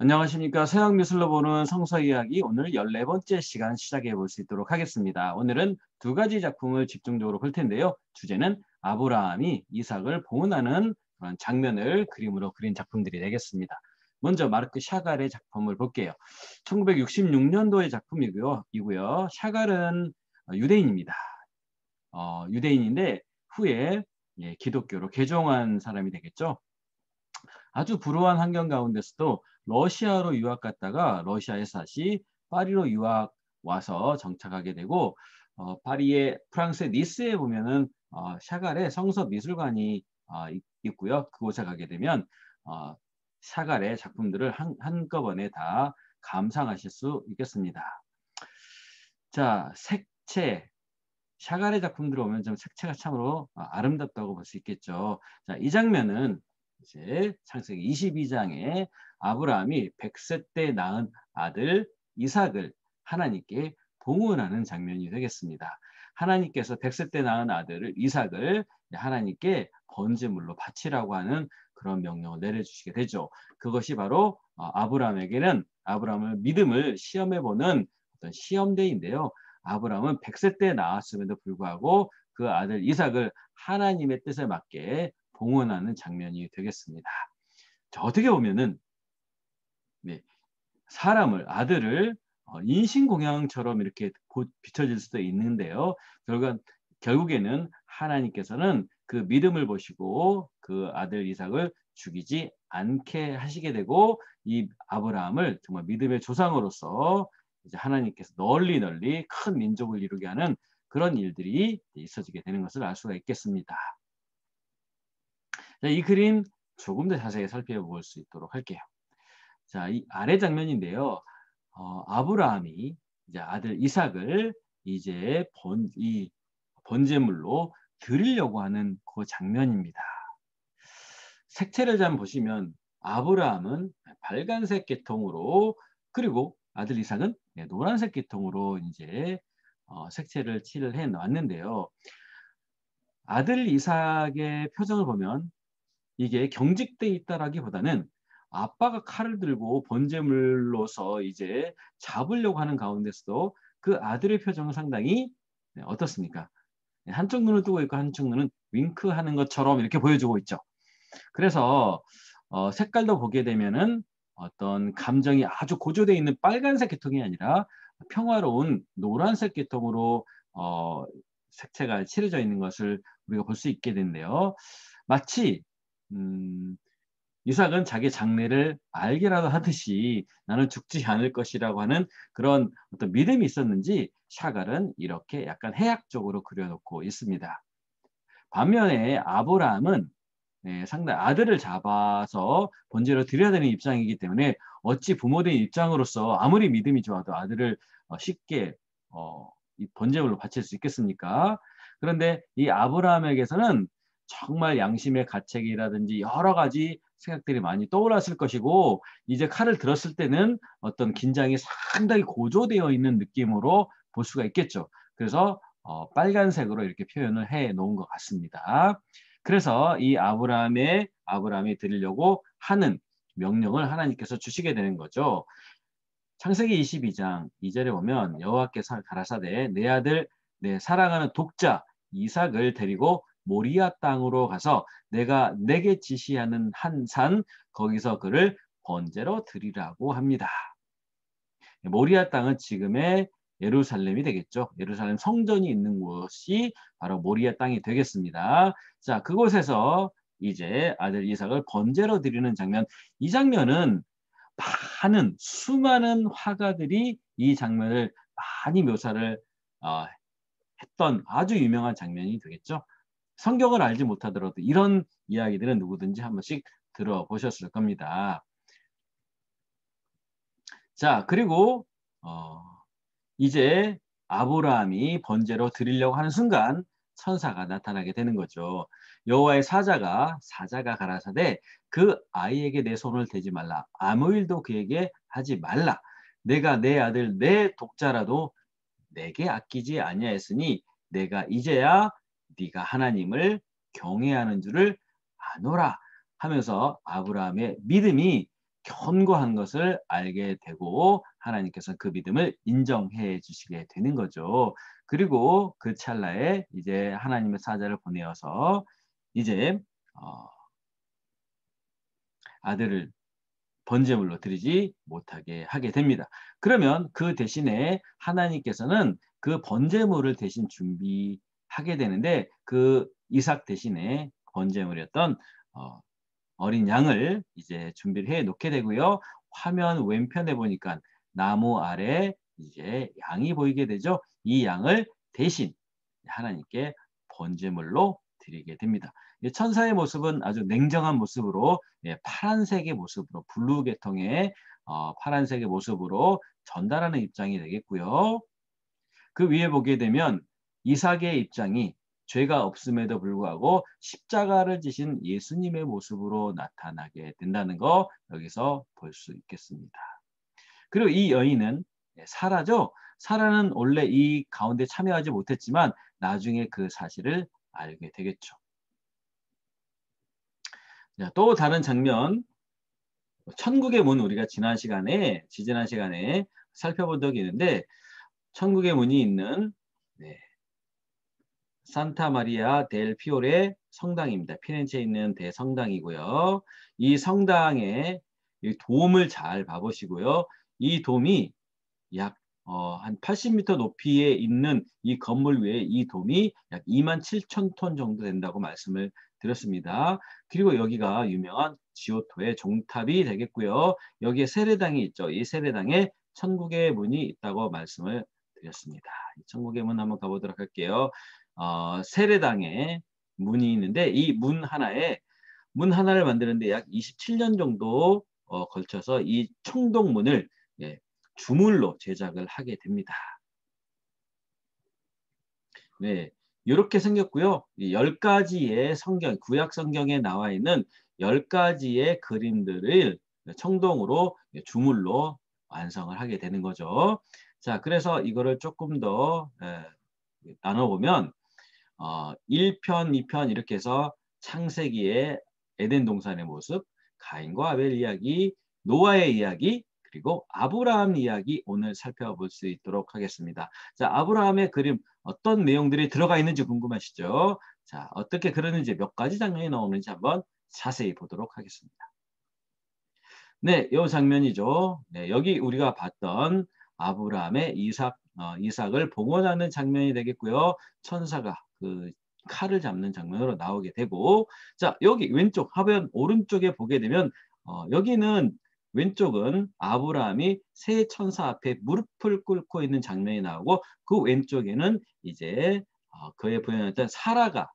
안녕하십니까. 서양미술로 보는 성서 이야기 오늘 14번째 시간 시작해 볼 수 있도록 하겠습니다. 오늘은 두 가지 작품을 집중적으로 볼 텐데요. 주제는 아브라함이 이삭을 봉헌하는 그런 장면을 그림으로 그린 작품들이 되겠습니다. 먼저 마르크 샤갈의 작품을 볼게요. 1966년도의 작품이고요. 샤갈은 유대인입니다. 유대인인데 후에 기독교로 개종한 사람이 되겠죠. 아주 불우한 환경 가운데서도 러시아로 유학 갔다가 러시아에서 다시 파리로 유학 와서 정착하게 되고 파리의 프랑스의 니스에 보면은 샤갈의 성서 미술관이 있고요. 그곳에 가게 되면 어, 샤갈의 작품들을 한꺼번에 다 감상하실 수 있겠습니다. 자, 색채. 샤갈의 작품들을 보면 좀 색채가 참으로 아름답다고 볼 수 있겠죠. 자, 이 장면은 이제 창세기 22장에 아브라함이 100세 때 낳은 아들 이삭을 하나님께 봉헌하는 장면이 되겠습니다. 하나님께서 100세 때 낳은 아들을 이삭을 하나님께 번제물로 바치라고 하는 그런 명령을 내려주시게 되죠. 그것이 바로 아브라함에게는 아브라함의 믿음을 시험해보는 어떤 시험대인데요. 아브라함은 100세 때 낳았음에도 불구하고 그 아들 이삭을 하나님의 뜻에 맞게 봉헌하는 장면이 되겠습니다. 자, 어떻게 보면은 사람을 아들을 인신공양처럼 이렇게 비춰질 수도 있는데요. 결국에는 하나님께서는 그 믿음을 보시고 그 아들 이삭을 죽이지 않게 하시게 되고 이 아브라함을 정말 믿음의 조상으로서 이제 하나님께서 널리 큰 민족을 이루게 하는 그런 일들이 있어지게 되는 것을 알 수가 있겠습니다. 자, 이 그림 조금 더 자세히 살펴볼 수 있도록 할게요. 자, 이 아래 장면인데요. 아브라함이 이제 아들 이삭을 이제 번제물로 드리려고 하는 그 장면입니다. 색채를 잘 보시면 아브라함은 빨간색 계통으로 그리고 아들 이삭은 노란색 계통으로 이제 색채를 칠을 해 놨는데요. 아들 이삭의 표정을 보면 이게 경직돼 있다라기보다는 아빠가 칼을 들고 번제물로서 이제 잡으려고 하는 가운데서도 그 아들의 표정은 상당히 어떻습니까? 한쪽 눈을 뜨고 있고 한쪽 눈은 윙크하는 것처럼 이렇게 보여주고 있죠. 그래서 색깔도 보게 되면은 어떤 감정이 아주 고조되어 있는 빨간색 계통이 아니라 평화로운 노란색 계통으로 색채가 칠해져 있는 것을 우리가 볼 수 있게 되는데요. 마치 이삭은 자기 장래를 알게라도 하듯이 나는 죽지 않을 것이라고 하는 그런 어떤 믿음이 있었는지 샤갈은 이렇게 약간 해학적으로 그려놓고 있습니다. 반면에 아브라함은 상당히 아들을 잡아서 번제로 드려야 되는 입장이기 때문에 어찌 부모된 입장으로서 아무리 믿음이 좋아도 아들을 쉽게 이 번제물로 바칠 수 있겠습니까? 그런데 이 아브라함에게서는 정말 양심의 가책이라든지 여러 가지 생각들이 많이 떠올랐을 것이고 이제 칼을 들었을 때는 어떤 긴장이 상당히 고조되어 있는 느낌으로 볼 수가 있겠죠. 그래서 빨간색으로 이렇게 표현을 해 놓은 것 같습니다. 그래서 이 아브라함이 드리려고 하는 명령을 하나님께서 주시게 되는 거죠. 창세기 22장 2절에 보면 여호와께서 가라사대 내 아들 내 사랑하는 독자 이삭을 데리고 모리아 땅으로 가서 내가 내게 지시하는 한 산 거기서 그를 번제로 드리라고 합니다. 모리아 땅은 지금의 예루살렘이 되겠죠. 예루살렘 성전이 있는 곳이 바로 모리아 땅이 되겠습니다. 자, 그곳에서 이제 아들 이삭을 번제로 드리는 장면. 이 장면은 수많은 화가들이 이 장면을 많이 묘사를 어, 했던 아주 유명한 장면이 되겠죠. 성경을 알지 못하더라도 이런 이야기들은 누구든지 한 번씩 들어보셨을 겁니다. 자, 그리고 이제 아브라함이 번제로 드리려고 하는 순간 천사가 나타나게 되는 거죠. 여호와의 사자가 가라사대 그 아이에게 내 손을 대지 말라. 아무 일도 그에게 하지 말라. 내가 내 아들 내 독자라도 내게 아끼지 아니하였으니 내가 이제야 네가 하나님을 경외하는 줄을 아노라 하면서 아브라함의 믿음이 견고한 것을 알게 되고 하나님께서 그 믿음을 인정해 주시게 되는 거죠. 그리고 그 찰나에 이제 하나님의 사자를 보내어서 이제 어, 아들을 번제물로 드리지 못하게 하게 됩니다. 그러면 그 대신에 하나님께서는 그 번제물을 대신 준비하게 되는데 그 이삭 대신에 번제물이었던 어, 어린 양을 이제 준비를 해 놓게 되고요. 화면 왼편에 보니까 나무 아래 이제 양이 보이게 되죠. 이 양을 대신 하나님께 번제물로 드리게 됩니다. 천사의 모습은 아주 냉정한 모습으로 파란색의 모습으로 블루 계통의 파란색의 모습으로 전달하는 입장이 되겠고요. 그 위에 보게 되면 이삭의 입장이 죄가 없음에도 불구하고 십자가를 지신 예수님의 모습으로 나타나게 된다는 거 여기서 볼 수 있겠습니다. 그리고 이 여인은 사라죠. 사라는 원래 이 가운데 참여하지 못했지만 나중에 그 사실을 알게 되겠죠. 자, 또 다른 장면, 천국의 문 우리가 지난 시간에 살펴본 적이 있는데 천국의 문이 있는 네, 산타 마리아 델 피오레 성당입니다. 피렌체에 있는 대성당이고요. 이 성당의 이 돔을 잘 봐보시고요. 이 돔이 약 한 80m 높이에 있는 이 건물 위에 이 돔이 약 27,000톤 정도 된다고 말씀을 드렸습니다. 그리고 여기가 유명한 지오토의 종탑이 되겠고요. 여기에 세례당이 있죠. 이 세례당에 천국의 문이 있다고 말씀을 드렸습니다. 천국의 문 한번 가보도록 할게요. 세례당에 문이 있는데 이 문 하나를 만드는데 약 27년 정도 걸쳐서 이 청동문을 예, 주물로 제작을 하게 됩니다. 네, 이렇게 생겼고요. 10가지의 성경, 구약 성경에 나와 있는 10가지의 그림들을 청동으로 주물로 완성을 하게 되는 거죠. 자, 그래서 이거를 조금 더 나눠보면 1편, 2편 이렇게 해서 창세기의 에덴 동산의 모습, 가인과 아벨 이야기, 노아의 이야기, 그리고 아브라함 이야기 오늘 살펴볼 수 있도록 하겠습니다. 자, 아브라함의 그림 어떤 내용들이 들어가 있는지 궁금하시죠? 자, 어떻게 그러는지 몇 가지 장면이 나오는지 한번 자세히 보도록 하겠습니다. 네, 이 장면이죠. 네, 여기 우리가 봤던 아브라함의 이삭을 봉헌하는 장면이 되겠고요. 천사가 그 칼을 잡는 장면으로 나오게 되고, 자, 여기 왼쪽 하변 오른쪽에 보게 되면 여기는 왼쪽은 아브라함이 세 천사 앞에 무릎을 꿇고 있는 장면이 나오고 그 왼쪽에는 이제 그의 부인이었던 사라가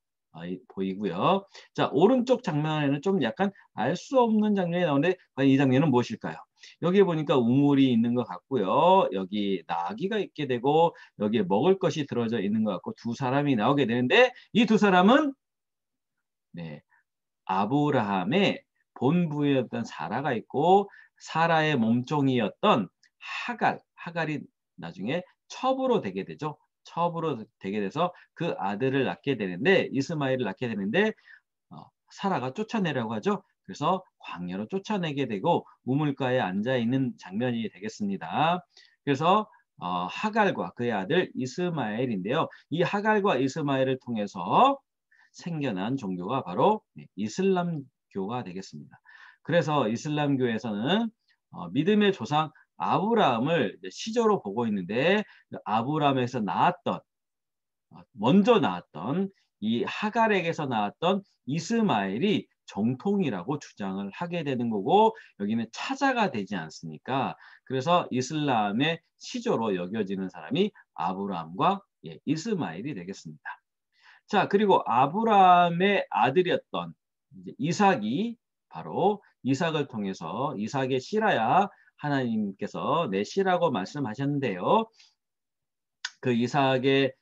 보이고요. 자, 오른쪽 장면에는 좀 약간 알 수 없는 장면이 나오는데 과연 이 장면은 무엇일까요? 여기에 보니까 우물이 있는 것 같고요. 여기 나귀가 있게 되고 여기에 먹을 것이 들어져 있는 것 같고 두 사람이 나오게 되는데 이 두 사람은 네, 아브라함의 본부였던 사라가 있고 사라의 몸종이었던 하갈이 나중에 첩으로 되게 되죠. 첩으로 되게 돼서 그 아들을 낳게 되는데 이스마엘을 낳게 되는데 사라가 쫓아내려고 하죠. 그래서 광야로 쫓아내게 되고 우물가에 앉아 있는 장면이 되겠습니다. 그래서 하갈과 그의 아들 이스마엘인데요. 이 하갈과 이스마엘을 통해서 생겨난 종교가 바로 이슬람교가 되겠습니다. 그래서 이슬람교에서는 믿음의 조상 아브라함을 시조로 보고 있는데 아브라함에서 먼저 나왔던 이 하갈에게서 나왔던 이스마엘이 정통이라고 주장을 하게 되는 거고 여기는 차자가 되지 않습니까? 그래서 이슬람의 시조로 여겨지는 사람이 아브라함과 이스마엘이 되겠습니다. 자, 그리고 아브라함의 아들이었던 이삭이 바로 이삭을 통해서 이삭의 씨라야 하나님께서 내 씨라고 말씀하셨는데요. 그 이삭의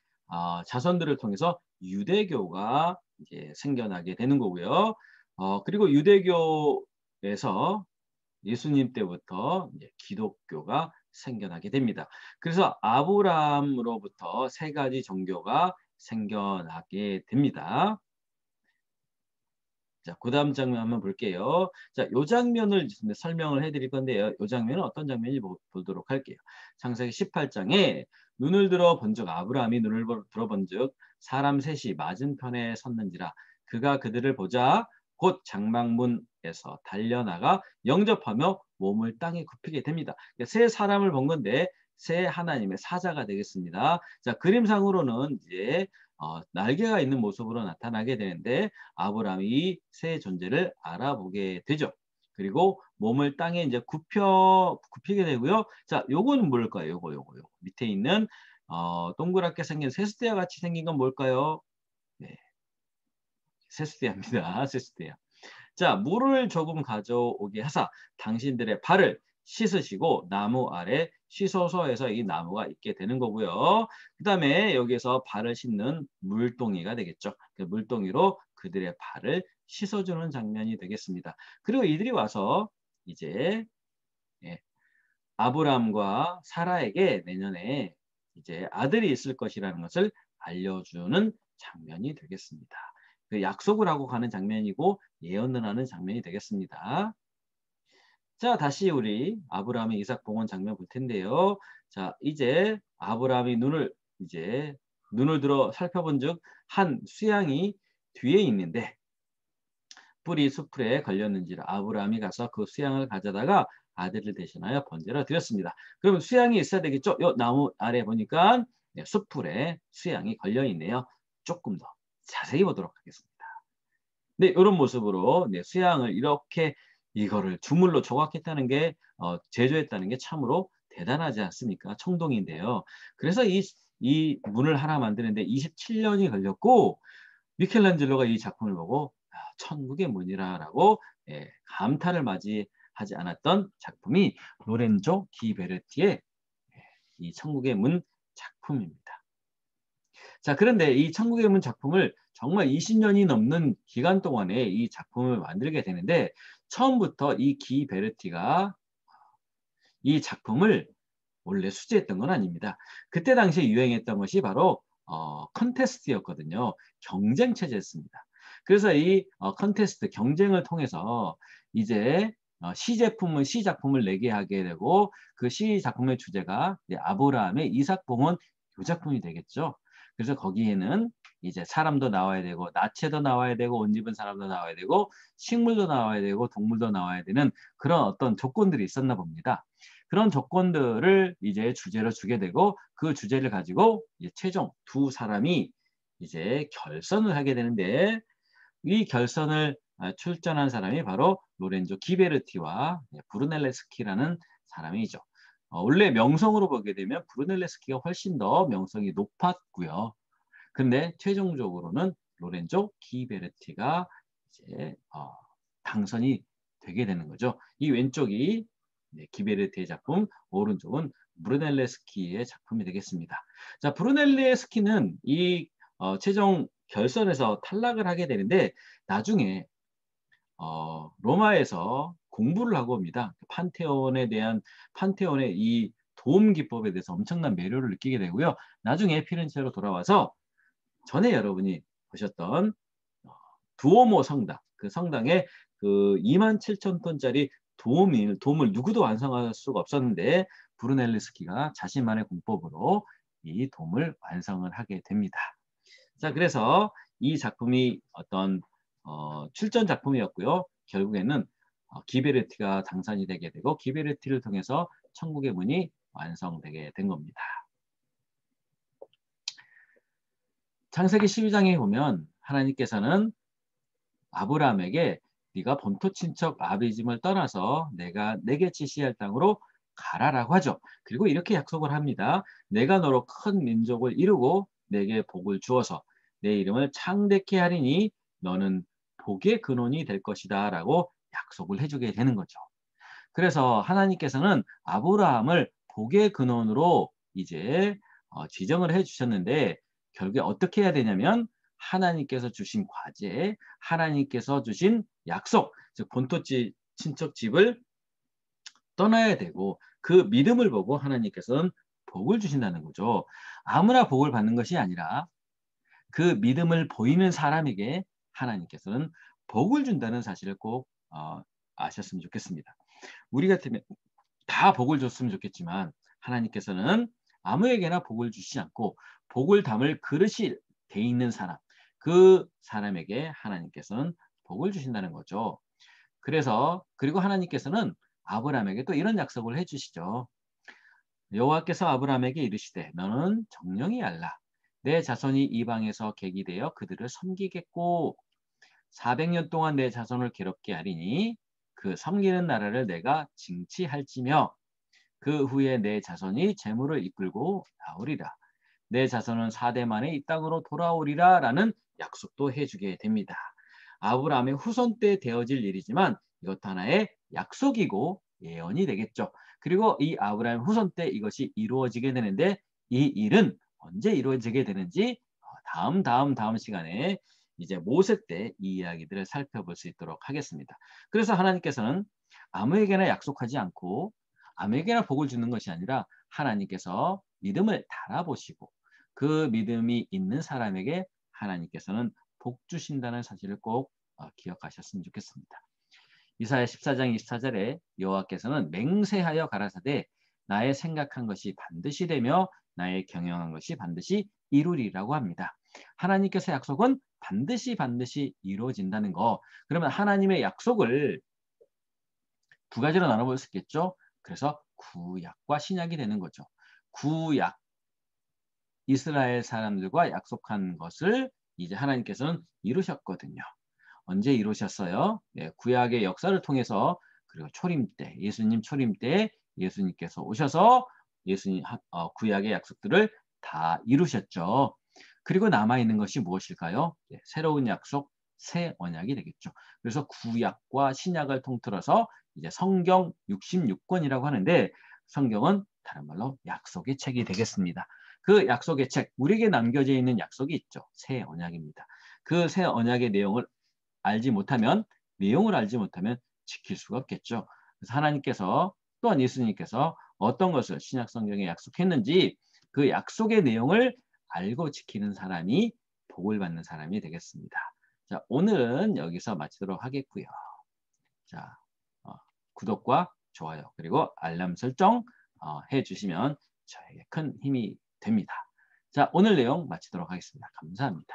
자손들을 통해서 유대교가 이제 생겨나게 되는 거고요. 그리고 유대교에서 예수님 때부터 이제 기독교가 생겨나게 됩니다. 그래서 아브라함으로부터 세 가지 종교가 생겨나게 됩니다. 자, 그 다음 장면 한번 볼게요. 자, 요 장면을 설명을 해드릴 건데요. 요 장면은 어떤 장면인지 보도록 할게요. 창세기 18장에 눈을 들어 본즉 아브라함이 눈을 들어 본즉 사람 셋이 맞은편에 섰는지라 그가 그들을 보자 곧 장막문에서 달려나가 영접하며 몸을 땅에 굽히게 됩니다. 세 사람을 본 건데 새 하나님의 사자가 되겠습니다. 자, 그림상으로는 이제 날개가 있는 모습으로 나타나게 되는데 아브라함이 새 존재를 알아보게 되죠. 그리고 몸을 땅에 이제 굽히게 되고요. 자, 요거는 뭘까요? 요거. 밑에 있는 동그랗게 생긴 세스대와 같이 생긴 건 뭘까요? 네, 세스대야입니다. 세스대야. 자, 물을 조금 가져오게 하사 당신들의 발을 씻으시고 나무 아래 씻어서 해서 이 나무가 있게 되는 거고요. 그 다음에 여기서 발을 씻는 물동이가 되겠죠. 그 물동이로 그들의 발을 씻어주는 장면이 되겠습니다. 그리고 이들이 와서 이제 예, 아브람과 사라에게 내년에 이제 아들이 있을 것이라는 것을 알려주는 장면이 되겠습니다. 그 약속을 하고 가는 장면이고 예언을 하는 장면이 되겠습니다. 자, 다시 우리 아브라함의 이삭 봉헌 장면 볼 텐데요. 자, 이제 아브라함이 눈을 들어 살펴본즉 한 수양이 뒤에 있는데 뿔이 숯불에 걸렸는지라 아브라함이 가서 그 수양을 가져다가 아들을 대신하여 번제로 드렸습니다. 그러면 수양이 있어야 되겠죠? 요 나무 아래 보니까 숯불에 수양이 걸려 있네요. 조금 더 자세히 보도록 하겠습니다. 네, 이런 모습으로 수양을 이렇게 이거를 주물로 조각했다는 게 제조했다는 게 참으로 대단하지 않습니까? 청동인데요. 그래서 이 문을 하나 만드는데 27년이 걸렸고 미켈란젤로가 이 작품을 보고 천국의 문이라라고 감탄을 맞이하지 않았던 작품이 로렌조 기베르티의 이 천국의 문 작품입니다. 자, 그런데 이 천국의 문 작품을 정말 20년이 넘는 기간 동안에 이 작품을 만들게 되는데 처음부터 이 기베르티가 이 작품을 원래 수제했던 건 아닙니다. 그때 당시에 유행했던 것이 바로 컨테스트였거든요. 경쟁 체제였습니다. 그래서 이 컨테스트 경쟁을 통해서 이제 시제품은 시작품을 내게 하게 되고 그 시작품의 주제가 아브라함의 이삭 봉헌 요 작품이 되겠죠. 그래서 거기에는 이제 사람도 나와야 되고 나체도 나와야 되고 옷 입은 사람도 나와야 되고 식물도 나와야 되고 동물도 나와야 되는 그런 어떤 조건들이 있었나 봅니다. 그런 조건들을 이제 주제로 주게 되고 그 주제를 가지고 이제 최종 두 사람이 이제 결선을 하게 되는데 이 결선을 출전한 사람이 바로 로렌조 기베르티와 브루넬레스키라는 사람이죠. 원래 명성으로 보게 되면 브루넬레스키가 훨씬 더 명성이 높았고요. 근데 최종적으로는 로렌조 기베르티가 이제 당선이 되게 되는 거죠. 이 왼쪽이 기베르티의 작품, 오른쪽은 브루넬레스키의 작품이 되겠습니다. 자, 브루넬레스키는 이 최종 결선에서 탈락을 하게 되는데 나중에 로마에서 공부를 하고 옵니다. 판테온의 이 도움 기법에 대해서 엄청난 매료를 느끼게 되고요. 나중에 피렌체로 돌아와서 전에 여러분이 보셨던 두오모 성당, 그 성당에 그 27,000톤짜리 돔을 누구도 완성할 수가 없었는데 브루넬리스키가 자신만의 공법으로 이 돔을 완성을 하게 됩니다. 자, 그래서 이 작품이 어떤 출전 작품이었고요. 결국에는 기베르티가 당선이 되게 되고 기베르티를 통해서 천국의 문이 완성되게 된 겁니다. 창세기 12장에 보면 하나님께서는 아브라함에게 네가 본토 친척 아비짐을 떠나서 내가 내게 지시할 땅으로 가라라고 하죠. 그리고 이렇게 약속을 합니다. 내가 너로 큰 민족을 이루고 내게 복을 주어서 내 이름을 창대케 하리니 너는 복의 근원이 될 것이다 라고 약속을 해주게 되는 거죠. 그래서 하나님께서는 아브라함을 복의 근원으로 이제 지정을 해주셨는데 결국에 어떻게 해야 되냐면 하나님께서 주신 과제, 하나님께서 주신 약속, 즉 본토 친척 집을 떠나야 되고 그 믿음을 보고 하나님께서는 복을 주신다는 거죠. 아무나 복을 받는 것이 아니라 그 믿음을 보이는 사람에게 하나님께서는 복을 준다는 사실을 꼭 아셨으면 좋겠습니다. 우리 같으면 다 복을 줬으면 좋겠지만 하나님께서는 아무에게나 복을 주시지 않고 복을 담을 그릇이 돼 있는 사람, 그 사람에게 하나님께서는 복을 주신다는 거죠. 그리고 하나님께서는 아브라함에게 또 이런 약속을 해주시죠. 여호와께서 아브라함에게 이르시되 너는 정령이 알라. 내 자손이 이방에서 객이 되어 그들을 섬기겠고 400년 동안 내 자손을 괴롭게 하리니 그 섬기는 나라를 내가 징치할지며 그 후에 내 자손이 재물을 이끌고 나오리라. 내 자손은 4대 만에 이 땅으로 돌아오리라 라는 약속도 해주게 됩니다. 아브라함의 후손 때 되어질 일이지만 이것도 하나의 약속이고 예언이 되겠죠. 그리고 이 아브라함 후손 때 이것이 이루어지게 되는데 이 일은 언제 이루어지게 되는지 다음 시간에 이제 모세 때 이 이야기들을 살펴볼 수 있도록 하겠습니다. 그래서 하나님께서는 아무에게나 약속하지 않고 아무에게나 복을 주는 것이 아니라 하나님께서 믿음을 달아보시고 그 믿음이 있는 사람에게 하나님께서는 복 주신다는 사실을 꼭 기억하셨으면 좋겠습니다. 이사야 14장 24절에 여호와께서는 맹세하여 가라사대 나의 생각한 것이 반드시 되며 나의 경영한 것이 반드시 이루리라고 합니다. 하나님께서 약속은 반드시 이루어진다는 거. 그러면 하나님의 약속을 두 가지로 나눠볼 수 있겠죠. 그래서 구약과 신약이 되는 거죠. 구약, 이스라엘 사람들과 약속한 것을 이제 하나님께서는 이루셨거든요. 언제 이루셨어요? 네, 구약의 역사를 통해서 그리고 초림 때, 예수님 초림 때 예수님께서 오셔서 구약의 약속들을 다 이루셨죠. 그리고 남아있는 것이 무엇일까요? 네, 새로운 약속, 새 언약이 되겠죠. 그래서 구약과 신약을 통틀어서 이제 성경 66권이라고 하는데 성경은 다른 말로 약속의 책이 되겠습니다. 그 약속의 책, 우리에게 남겨져 있는 약속이 있죠. 새 언약입니다. 그 새 언약의 내용을 내용을 알지 못하면 지킬 수가 없겠죠. 그래서 하나님께서 또한 예수님께서 어떤 것을 신약 성경에 약속했는지 그 약속의 내용을 알고 지키는 사람이 복을 받는 사람이 되겠습니다. 자, 오늘은 여기서 마치도록 하겠고요. 자, 구독과 좋아요 그리고 알람 설정 해주시면 저에게 큰 힘이 됩니다. 자, 오늘 내용 마치도록 하겠습니다. 감사합니다.